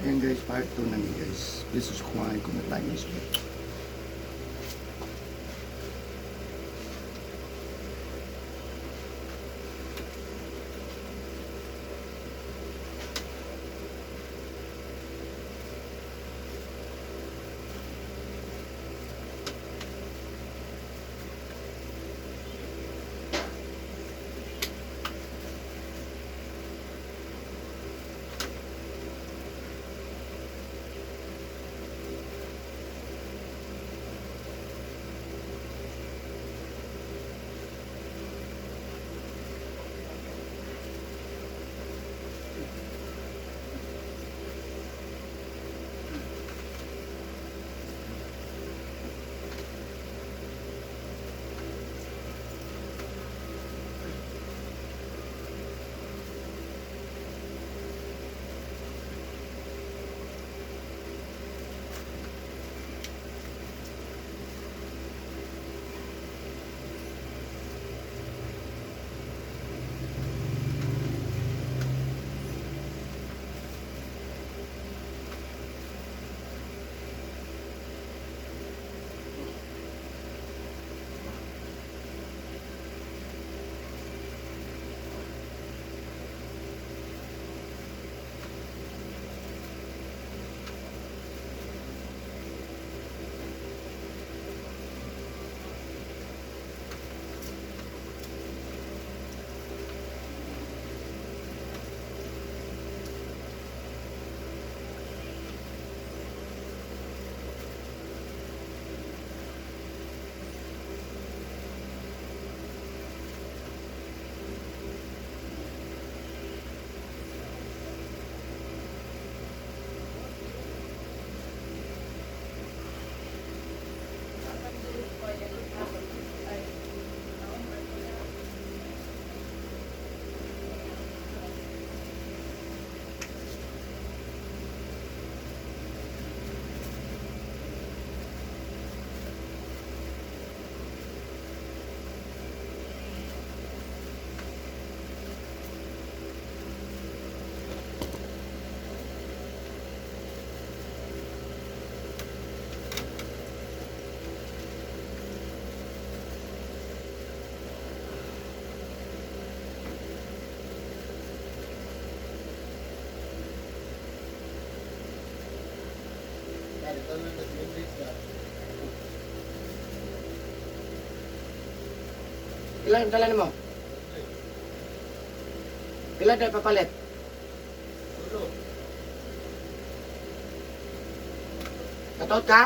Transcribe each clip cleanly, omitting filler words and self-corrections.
Ayan guys, part 2 na ni guys. Please subscribe, comment, like, and share. Ilan yung dala mo? Ilan tayo papalit? Katot ka?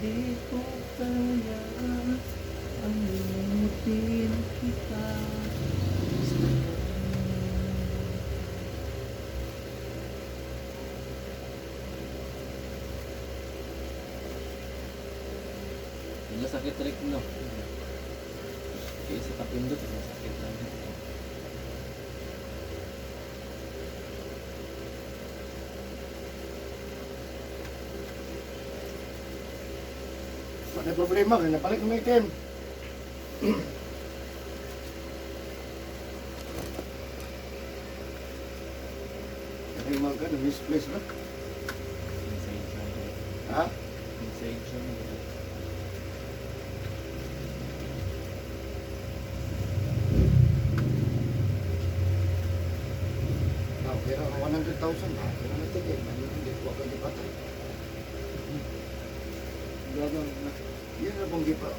Di ko kaya ang limutin kita. Masakit rin no. Kaya sa kapindot, masakit lang. Ada problema kan napalik ng item. Kaya mga ka, misplace na. Inside siya. Ha? Inside siya. Pero 100,000 ha? Pero natigay, hindi ko ka di patay. Gagawin na. Yan na bang di pa.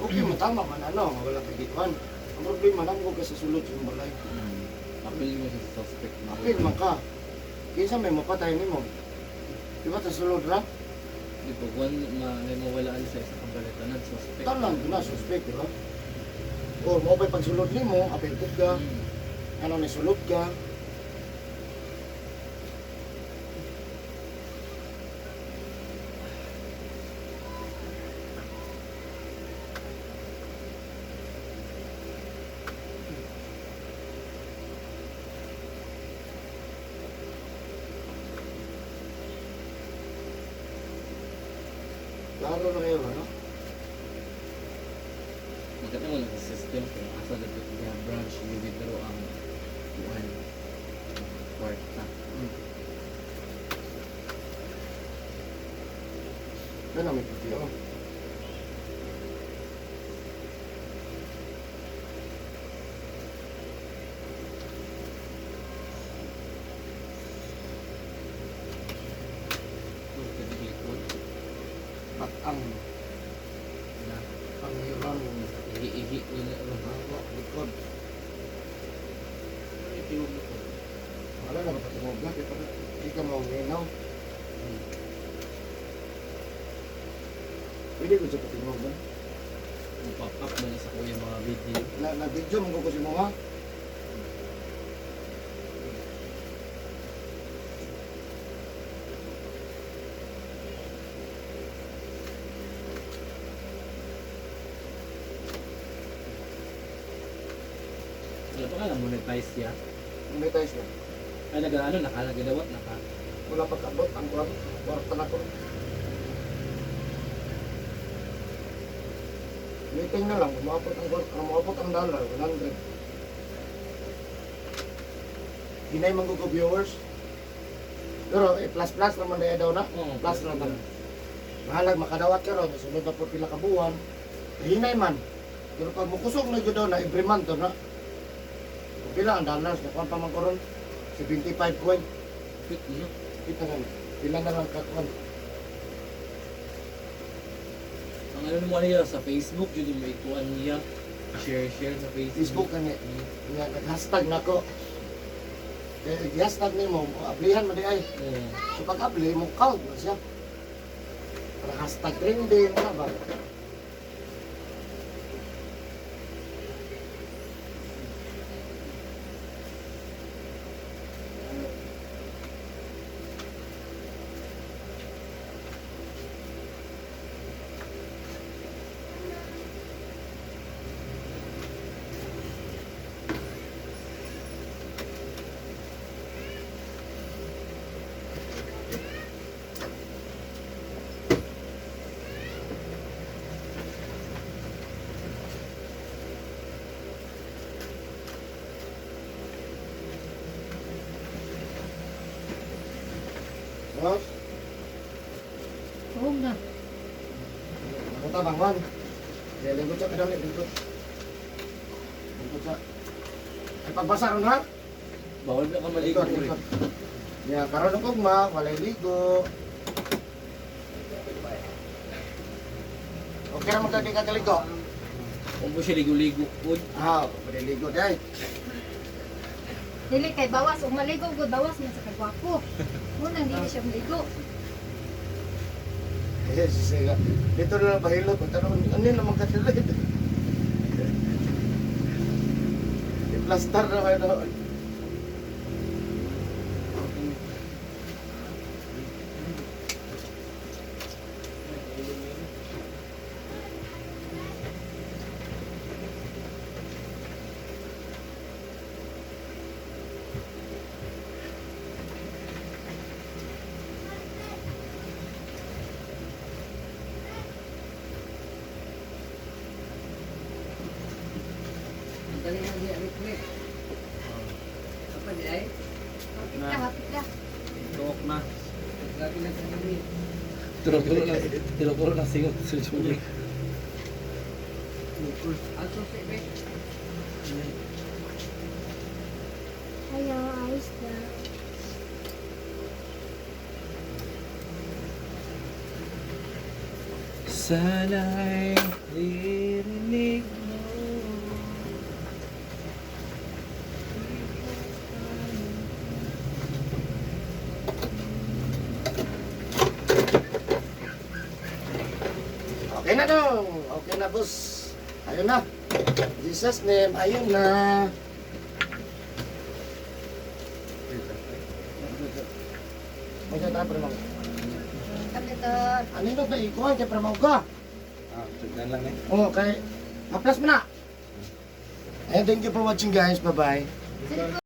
Okay, matama man ano, wala kagituan. Ang problema na mo ka sa sulod sa balay. Apil mo sa suspect na. Apil man ka. Kinsa may mapatay nimo. Di ba sa sulod ra? Di ba, may mawalaan sa isang kambalitanan, suspect. Talang na suspect, di ba? O mo ba pagsulod nimo, apil ka. Ano ni sulod ka? Klaro na kayo, ano? Magkata mo sa system kung asa na yung branch, you withdraw ang buwan. Kwarta. Yan ang may pagkiyo. Batang Na, pangiran ihi-ihi nila. hawa likod. Itiwag mo ko. Wala na mapatungog na, pero hindi ka mauminaw. Pwede ko sa patungog na. Pop up mo na sa kuya mga video. Na-video mo ko si mo ha? Wala pa ka na monetize siya. May tayo siya. Ay, nakalagawat na ka. Wala pagkabot ang kuwan. Warta na ko. Meeting na lang, umabot ang dollar, 100. Hinay man ko viewers. Pero plus naman na daw na. Oo, Plus naman. Mahalag makadawat ka ron, sunod na po pila ka buwan. Hinay man. Pero pag mukusog na yun daw na every month na. Pila ang dollars, nakuha pa man ko ron. 75 coin. Quick, no? Kita nga, pila na lang kakuan. Ang ano mo niya sa Facebook, yun yung may ikuan niya. Share sa Facebook. Facebook kani. Nga, nag-hashtag na ko. Hashtag ni mo, ablihan mo di ay. Oo. So pag abli mo, count na siya. Para hashtag trending, ano ba? Boss, Oo na. ano ta bangwan? Kaya lingkod siya kadali, lingkod. Lingkod siya. Ay pagbasa ron ha? Bawal na ka maligo Lingkod, rin. lingkod. Ya, karon ang ugma, walay ligo. Okay na magdali ka kaligo. Kung mo siya ligo-ligo po. Ah, walay ligo day. Dili kay bawas, umaligo gud bawas man sa kagwapo. Unang dili siya maligo. Yes, siya. Dito na lang bahilot. Magtanong, ano yun naman katilit? I-plaster na kayo doon. Dali na diya rit. Apa di ay? Hapit ka. Tuok na. Lagi na sa dili. Tiro-tiro na singot sa chuli. Aso si be. Hello, ayos na. Sana'y ririnig mo. Okay na dong. Okay na, boss. Ayun na. Jesus name, ayun na. Magkaya tayo pa naman. Kami to. Ano yun na ikuhan kay Pramaw ka? Tignan lang eh. Oo, kay... Haplas mo na. And thank you for watching guys. Bye-bye. Sige.